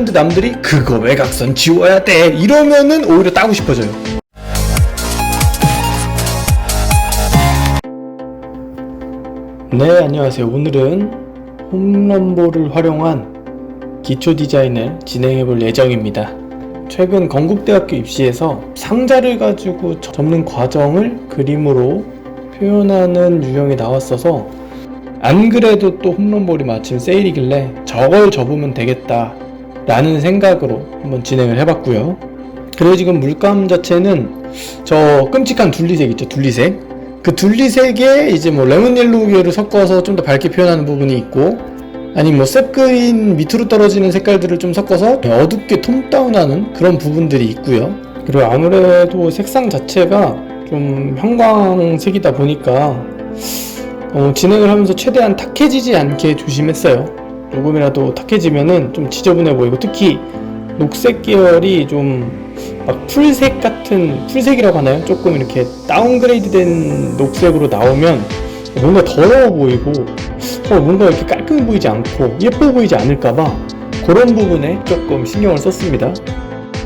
하는데 남들이 그거 외곽선 지워야 돼 이러면은 오히려 따고 싶어져요. 네, 안녕하세요. 오늘은 홈런볼을 활용한 기초 디자인을 진행해 볼 예정입니다. 최근 건국대학교 입시에서 상자를 가지고 접는 과정을 그림으로 표현하는 유형이 나왔어서 안 그래도 또 홈런볼이 마침 세일이길래 저걸 접으면 되겠다 라는 생각으로 한번 진행을 해봤고요. 그리고 지금 물감 자체는 저 끔찍한 둘리색 있죠, 둘리색. 그 둘리색에 이제 뭐 레몬 옐로우 계열을 섞어서 좀 더 밝게 표현하는 부분이 있고, 아니면 뭐 셉그린 밑으로 떨어지는 색깔들을 좀 섞어서 어둡게 톤 다운하는 그런 부분들이 있고요. 그리고 아무래도 색상 자체가 좀 형광색이다 보니까 진행을 하면서 최대한 탁해지지 않게 조심했어요. 조금이라도 탁해지면은 좀 지저분해 보이고, 특히 녹색 계열이 좀 막 풀색 같은, 풀색이라고 하나요? 조금 이렇게 다운그레이드 된 녹색으로 나오면 뭔가 더러워 보이고 뭔가 이렇게 깔끔해 보이지 않고 예뻐 보이지 않을까봐 그런 부분에 조금 신경을 썼습니다.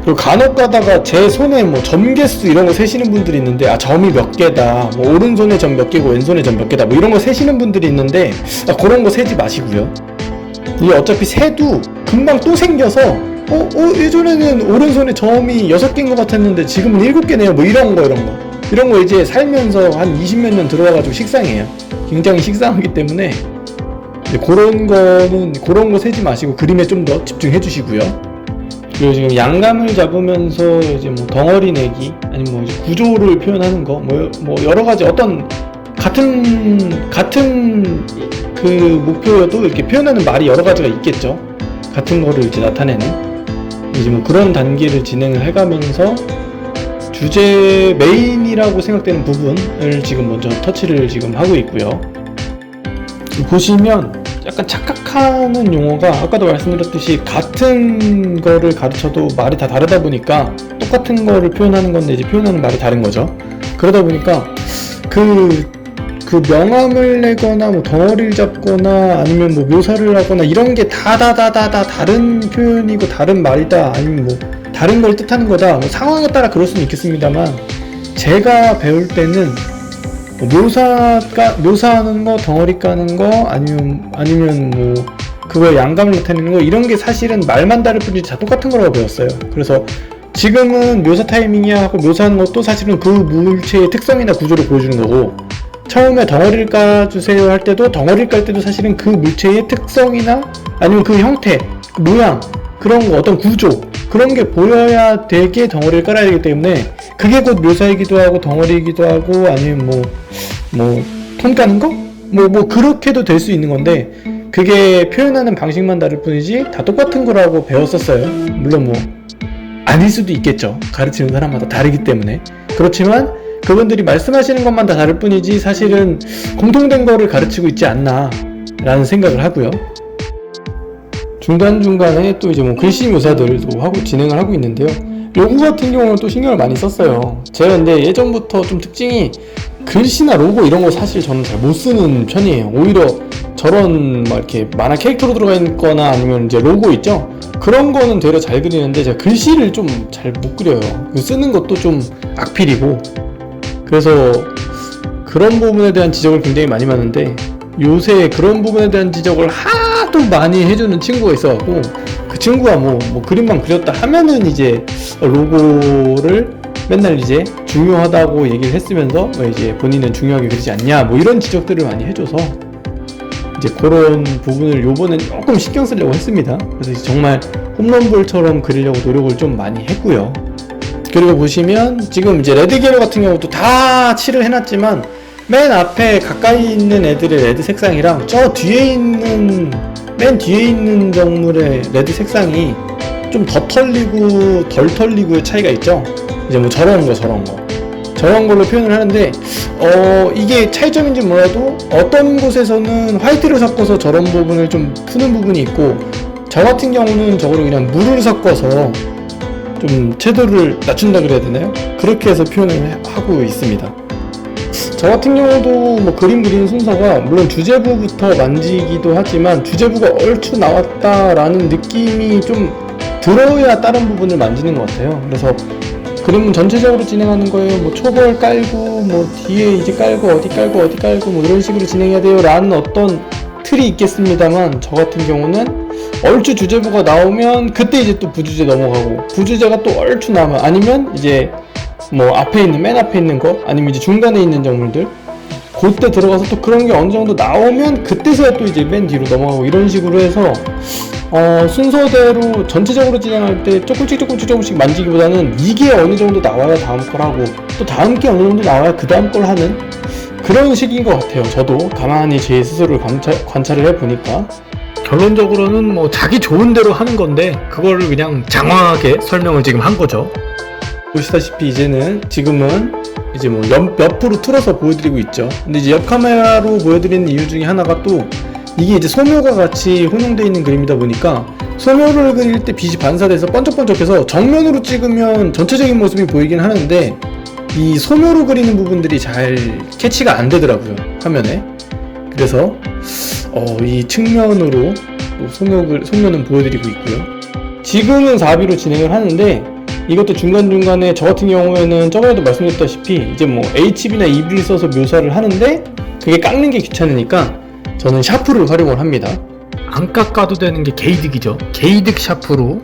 그리고 간혹 가다가 제 손에 뭐 점 개수 이런 거 세시는 분들이 있는데, 점이 몇 개다, 뭐 오른손에 점 몇 개고 왼손에 점 몇 개다, 뭐 이런 거 세시는 분들이 있는데, 그런 거 세지 마시고요. 이게 어차피 세도 금방 또 생겨서 예전에는 오른손에 점이 6개인 것 같았는데 지금은 7개네요. 뭐 이런 거 이제 살면서 한 20몇 년 들어와가지고 식상해요. 굉장히 식상하기 때문에 이제 그런 거 세지 마시고 그림에 좀 더 집중해 주시고요. 그리고 지금 양감을 잡으면서 이제 뭐 덩어리 내기, 아니면 뭐 이제 구조를 표현하는 거, 뭐 여러 가지 어떤 같은 그 목표여도 이렇게 표현하는 말이 여러 가지가 있겠죠. 같은 거를 이제 나타내는 이제 뭐 그런 단계를 진행을 해가면서 주제 메인이라고 생각되는 부분을 지금 먼저 터치를 지금 하고 있고요. 보시면 약간 착각하는 용어가, 아까도 말씀드렸듯이 같은 거를 가르쳐도 말이 다 다르다 보니까 똑같은 거를 표현하는 건데 이제 표현하는 말이 다른 거죠. 그러다 보니까 그 명암을 내거나 뭐 덩어리를 잡거나 아니면 뭐 묘사를 하거나 이런 게 다 다른 표현이고 다른 말이다, 아니면 뭐 다른 걸 뜻하는 거다, 뭐 상황에 따라 그럴 수는 있겠습니다만, 제가 배울 때는 묘사하는 거, 덩어리 까는 거, 아니면 뭐 그거에 양감을 나타내는 거, 이런 게 사실은 말만 다를 뿐이지 다 똑같은 거라고 배웠어요. 그래서 지금은 묘사 타이밍이야 하고 묘사하는 것도 사실은 그 물체의 특성이나 구조를 보여주는 거고, 처음에 덩어리를 까주세요 할 때도, 덩어리를 깔 때도 사실은 그 물체의 특성이나 아니면 그 형태, 그 모양, 그런 거, 어떤 구조, 그런 게 보여야 되게 덩어리를 깔아야 되기 때문에 그게 곧 묘사이기도 하고 덩어리이기도 하고, 아니면 톤 까는 거? 뭐 그렇게도 될 수 있는 건데, 그게 표현하는 방식만 다를 뿐이지 다 똑같은 거라고 배웠었어요. 물론 뭐 아닐 수도 있겠죠. 가르치는 사람마다 다르기 때문에. 그렇지만 그분들이 말씀하시는 것만 다 다를 뿐이지 사실은 공통된 거를 가르치고 있지 않나 라는 생각을 하고요. 중간중간에 또 이제 뭐 글씨 묘사들도 하고 진행을 하고 있는데요. 로고 같은 경우는 또 신경을 많이 썼어요. 제가 근데 예전부터 좀 특징이, 글씨나 로고 이런 거 사실 저는 잘 못 쓰는 편이에요. 오히려 저런 막 이렇게 만화 캐릭터로 들어가 있거나 아니면 이제 로고 있죠? 그런 거는 되려 잘 그리는데 제가 글씨를 좀 잘 못 그려요. 쓰는 것도 좀 악필이고. 그래서 그런 부분에 대한 지적을 굉장히 많이 받는데, 요새 그런 부분에 대한 지적을 하도 많이 해주는 친구가 있어갖고, 그 친구가 뭐 그림만 그렸다 하면은 이제 로고를 맨날 이제 중요하다고 얘기를 했으면서 이제 본인은 중요하게 그리지 않냐, 뭐 이런 지적들을 많이 해줘서 이제 그런 부분을 요번엔 조금 신경 쓰려고 했습니다. 그래서 정말 홈런볼처럼 그리려고 노력을 좀 많이 했고요. 그리고 보시면 지금 이제 레드 계열 같은 경우도 다 칠을 해놨지만, 맨 앞에 가까이 있는 애들의 레드 색상이랑 맨 뒤에 있는 정물의 레드 색상이 좀 더 털리고 덜 털리고의 차이가 있죠. 이제 뭐 저런 걸로 표현을 하는데, 이게 차이점인지 몰라도 어떤 곳에서는 화이트를 섞어서 저런 부분을 좀 푸는 부분이 있고, 저 같은 경우는 저거를 그냥 물을 섞어서 좀 채도를 낮춘다 그래야 되나요? 그렇게 해서 표현을 하고 있습니다. 저 같은 경우도 뭐 그림 그리는 순서가 물론 주제부부터 만지기도 하지만, 주제부가 얼추 나왔다라는 느낌이 좀 들어야 다른 부분을 만지는 것 같아요. 그래서 그림은 전체적으로 진행하는 거예요. 뭐 초벌 깔고 뭐 뒤에 이제 깔고 어디 깔고 뭐 이런 식으로 진행해야 돼요 라는 어떤 틀이 있겠습니다만, 저 같은 경우는 얼추 주제부가 나오면 그때 이제 또 부주제 넘어가고, 부주제가 또 얼추 나오면, 아니면 이제 뭐 앞에 있는, 맨 앞에 있는 거, 아니면 이제 중간에 있는 정물들 그때 들어가서 또 그런 게 어느 정도 나오면 그때서야 또 이제 맨 뒤로 넘어가고, 이런 식으로 해서 순서대로 전체적으로 진행할 때 조금씩 만지기보다는 이게 어느 정도 나와야 다음 걸 하고, 또 다음 게 어느 정도 나와야 그 다음 걸 하는 그런 식인 것 같아요. 저도 가만히 제 스스로를 관찰을 해보니까 결론적으로는 뭐 자기 좋은 대로 하는 건데, 그거를 그냥 장황하게 설명을 지금 한 거죠. 보시다시피 지금은 이제 뭐 옆으로 틀어서 보여드리고 있죠. 근데 이제 옆 카메라로 보여드리는 이유 중에 하나가, 또 이게 이제 소묘가 같이 혼용되어 있는 그림이다 보니까 소묘를 그릴 때 빛이 반사돼서 번쩍번쩍해서 정면으로 찍으면 전체적인 모습이 보이긴 하는데, 이 소묘로 그리는 부분들이 잘 캐치가 안 되더라고요, 화면에. 그래서 이 측면으로 소묘는 보여드리고 있고요. 지금은 4비로 진행을 하는데, 이것도 중간중간에 저 같은 경우에는 저번에도 말씀드렸다시피 이제 뭐 HB나 EB를 써서 묘사를 하는데 그게 깎는 게 귀찮으니까 저는 샤프를 활용을 합니다. 안 깎아도 되는 게 게이득이죠. 게이득 샤프로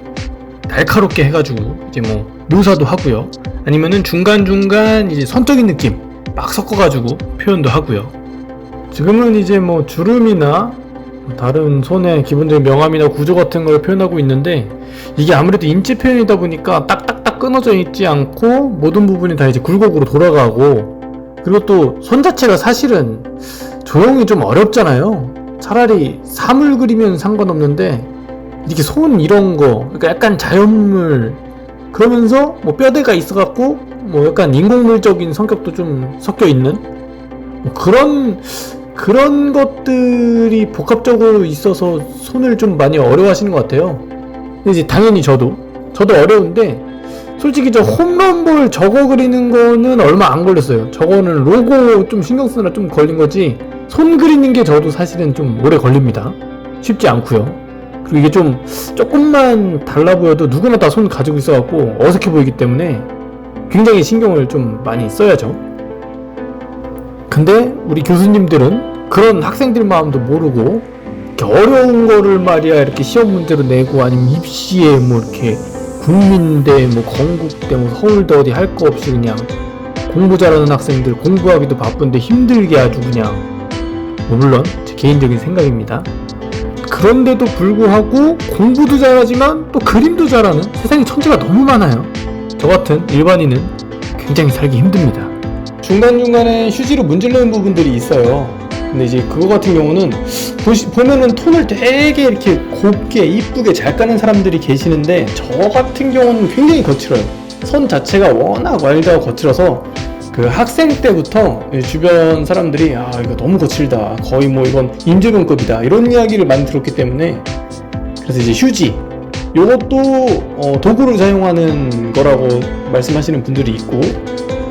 날카롭게 해가지고 이제 뭐 묘사도 하고요. 아니면은 중간중간 이제 선적인 느낌 막 섞어가지고 표현도 하고요. 지금은 이제 뭐 주름이나 다른 손의 기본적인 명암이나 구조 같은 걸 표현하고 있는데, 이게 아무래도 인체 표현이다 보니까 딱딱딱 끊어져 있지 않고 모든 부분이 다 이제 굴곡으로 돌아가고, 그리고 또 손 자체가 사실은 조형이 좀 어렵잖아요. 차라리 사물 그리면 상관없는데 이렇게 손 이런 거, 그러니까 약간 자연물 그러면서 뭐 뼈대가 있어갖고 뭐 약간 인공물적인 성격도 좀 섞여 있는 뭐 그런 것들이 복합적으로 있어서 손을 좀 많이 어려워하시는 것 같아요. 근데 이제 당연히 저도 어려운데, 솔직히 저 홈런볼 저거 그리는 거는 얼마 안 걸렸어요. 저거는 로고 좀 신경 쓰느라 좀 걸린 거지, 손 그리는 게 저도 사실은 좀 오래 걸립니다. 쉽지 않고요. 그리고 이게 좀 조금만 달라 보여도 누구나 다 손 가지고 있어갖고 어색해 보이기 때문에 굉장히 신경을 좀 많이 써야죠. 근데 우리 교수님들은 그런 학생들 마음도 모르고 이렇게 어려운 거를 말이야 이렇게 시험 문제로 내고, 아니면 입시에 뭐 이렇게 국민대 뭐 건국대 뭐 서울대 어디 할 거 없이 그냥 공부 잘하는 학생들 공부하기도 바쁜데 힘들게 아주 그냥, 뭐 물론 제 개인적인 생각입니다. 그런데도 불구하고 공부도 잘하지만 또 그림도 잘하는 세상에 천재가 너무 많아요. 저 같은 일반인은 굉장히 살기 힘듭니다. 중간중간에 휴지로 문지르는 부분들이 있어요. 근데 이제 그거 같은 경우는 보면은 톤을 되게 이렇게 곱게 이쁘게 잘 까는 사람들이 계시는데, 저 같은 경우는 굉장히 거칠어요. 선 자체가 워낙 와일드하고 거칠어서 그 학생 때부터 주변 사람들이 이거 너무 거칠다, 거의 뭐 이건 임재범급이다 이런 이야기를 많이 들었기 때문에, 그래서 이제 휴지 요것도 도구를 사용하는 거라고 말씀하시는 분들이 있고,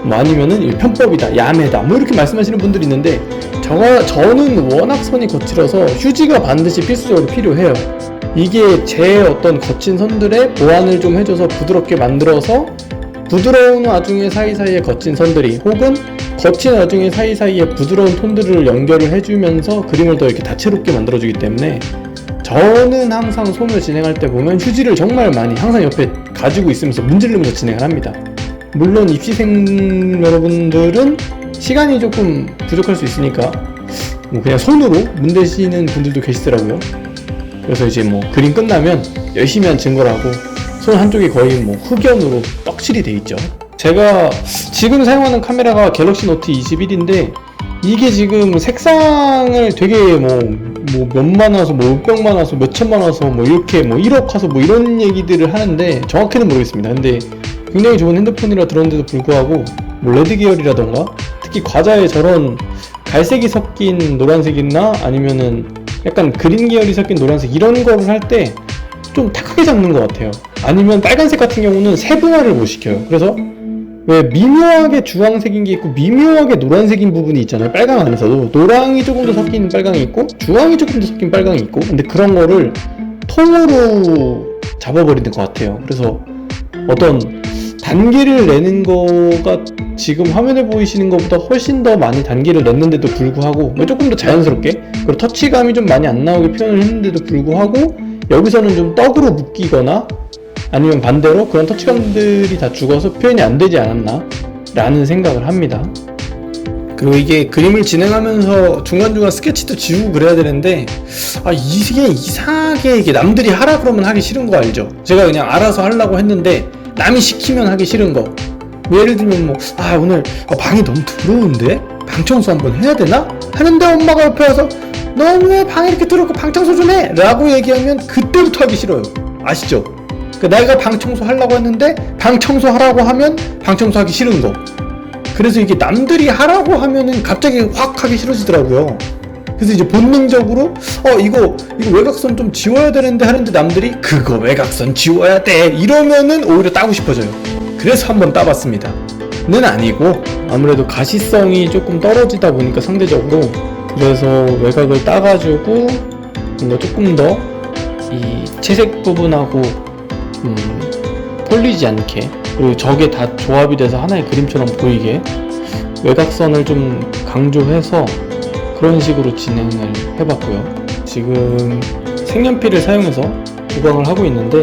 뭐 아니면은 편법이다, 야매다 뭐 이렇게 말씀하시는 분들이 있는데, 저는 워낙 선이 거칠어서 휴지가 반드시 필수적으로 필요해요. 이게 제 어떤 거친 선들에 보완을 좀 해줘서 부드럽게 만들어서, 부드러운 와중에 사이사이에 거친 선들이, 혹은 거친 와중에 사이사이에 부드러운 톤들을 연결을 해주면서 그림을 더 이렇게 다채롭게 만들어주기 때문에, 저는 항상 손을 진행할 때 보면 휴지를 정말 많이 항상 옆에 가지고 있으면서 문지르면서 진행을 합니다. 물론 입시생 여러분들은 시간이 조금 부족할 수 있으니까 뭐 그냥 손으로 문대시는 분들도 계시더라고요. 그래서 이제 뭐 그림 끝나면 열심히 한 증거라고 손 한쪽이 거의 뭐 흑연으로 떡칠이 돼 있죠. 제가 지금 사용하는 카메라가 갤럭시 노트 21인데 이게 지금 색상을 되게 뭐 몇만 와서 뭐 몇백만 와서 몇천만 와서 뭐 이렇게 뭐 1억 와서 뭐 이런 얘기들을 하는데 정확히는 모르겠습니다. 근데 굉장히 좋은 핸드폰이라 들었는데도 불구하고 뭐 레드 계열이라던가 특히 과자에 저런 갈색이 섞인 노란색이나 아니면은 약간 그린 계열이 섞인 노란색 이런 거를 할 때 좀 탁하게 잡는 것 같아요. 아니면 빨간색 같은 경우는 세분화를 못 시켜요. 그래서 왜 미묘하게 주황색인 게 있고 미묘하게 노란색인 부분이 있잖아요. 빨강 안에서도 노랑이 조금 더 섞인 빨강이 있고 주황이 조금 더 섞인 빨강이 있고, 근데 그런 거를 통으로 잡아버리는 것 같아요. 그래서 어떤 단계를 내는 거가 지금 화면에 보이시는 것보다 훨씬 더 많이 단계를 냈는데도 불구하고 조금 더 자연스럽게, 그리고 터치감이 좀 많이 안 나오게 표현을 했는데도 불구하고 여기서는 좀 떡으로 묶이거나 아니면 반대로 그런 터치감들이 다 죽어서 표현이 안 되지 않았나 라는 생각을 합니다. 그리고 이게 그림을 진행하면서 중간중간 스케치도 지우고 그래야 되는데 이게 이상하게 이게 남들이 하라 그러면 하기 싫은 거 알죠? 제가 그냥 알아서 하려고 했는데 남이 시키면 하기 싫은 거. 예를 들면 오늘 방이 너무 더러운데? 방 청소 한번 해야 되나? 하는데 엄마가 옆에 와서 너 왜 방이 이렇게 더럽고 방 청소 좀 해! 라고 얘기하면 그때부터 하기 싫어요. 아시죠? 내가 방 청소 하려고 했는데 방 청소 하라고 하면 방 청소 하기 싫은 거. 그래서 이게 남들이 하라고 하면은 갑자기 확 하기 싫어지더라고요. 그래서 이제 본능적으로 이거 외곽선 좀 지워야 되는데 하는데 남들이 그거 외곽선 지워야 돼 이러면은 오히려 따고 싶어져요. 그래서 한번 따봤습니다. 는 아니고 아무래도 가시성이 조금 떨어지다 보니까 상대적으로, 그래서 외곽을 따가지고 뭔가 조금 더 이 채색 부분하고 폴리지 않게, 그리고 저게 다 조합이 돼서 하나의 그림처럼 보이게 외곽선을 좀 강조해서 그런 식으로 진행을 해봤고요. 지금 색연필을 사용해서 보강을 하고 있는데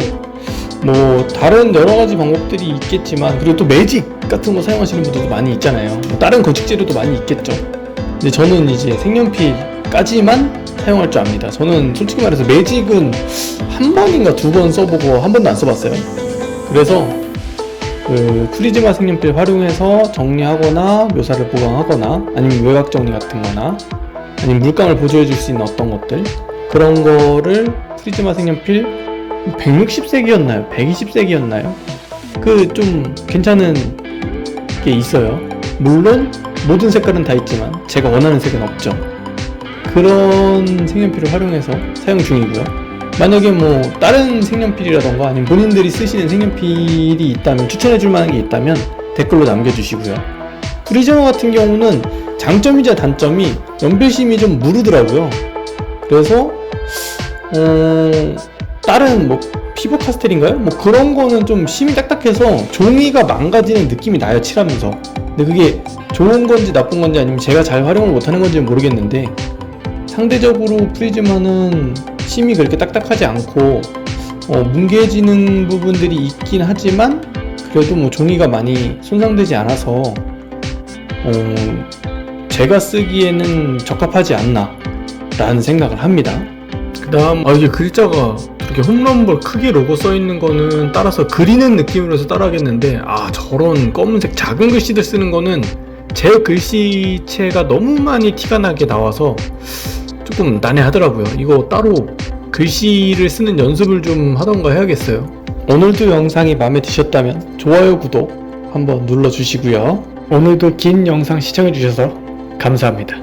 다른 여러가지 방법들이 있겠지만, 그리고 또 매직 같은 거 사용하시는 분들도 많이 있잖아요. 다른 건축 재료도 많이 있겠죠. 근데 저는 이제 색연필까지만 사용할 줄 압니다. 저는 솔직히 말해서 매직은 한 번인가 두 번 써보고 한 번도 안 써봤어요. 그래서 프리즈마 색연필 활용해서 정리하거나 묘사를 보강하거나 아니면 외곽 정리 같은 거나 아니면 물감을 보조해 줄 수 있는 어떤 것들, 그런 거를 프리즈마 색연필 160색이었나요? 120색이었나요? 좀 괜찮은 게 있어요. 물론 모든 색깔은 다 있지만 제가 원하는 색은 없죠. 그런 색연필을 활용해서 사용 중이고요. 만약에 다른 색연필이라던가 아니면 본인들이 쓰시는 색연필이 있다면, 추천해줄 만한 게 있다면 댓글로 남겨주시고요. 프리즈마 같은 경우는 장점이자 단점이 연필심이 좀 무르더라고요. 그래서 다른 피부 카스텔인가요? 그런 거는 좀 심이 딱딱해서 종이가 망가지는 느낌이 나요, 칠하면서. 근데 그게 좋은 건지 나쁜 건지 아니면 제가 잘 활용을 못하는 건지는 모르겠는데, 상대적으로 프리즈마는 심이 그렇게 딱딱하지 않고 뭉개지는 부분들이 있긴 하지만 그래도 종이가 많이 손상되지 않아서 제가 쓰기에는 적합하지 않나 라는 생각을 합니다. 그 다음 이게 글자가 이렇게 홈런볼 크게 로고 써있는 거는 따라서 그리는 느낌으로 해서 따라하겠는데, 저런 검은색 작은 글씨들 쓰는 거는 제 글씨체가 너무 많이 티가 나게 나와서 조금 난해하더라고요. 이거 따로 글씨를 쓰는 연습을 좀 하던가 해야겠어요. 오늘도 영상이 마음에 드셨다면 좋아요, 구독 한번 눌러주시고요. 오늘도 긴 영상 시청해주셔서 감사합니다.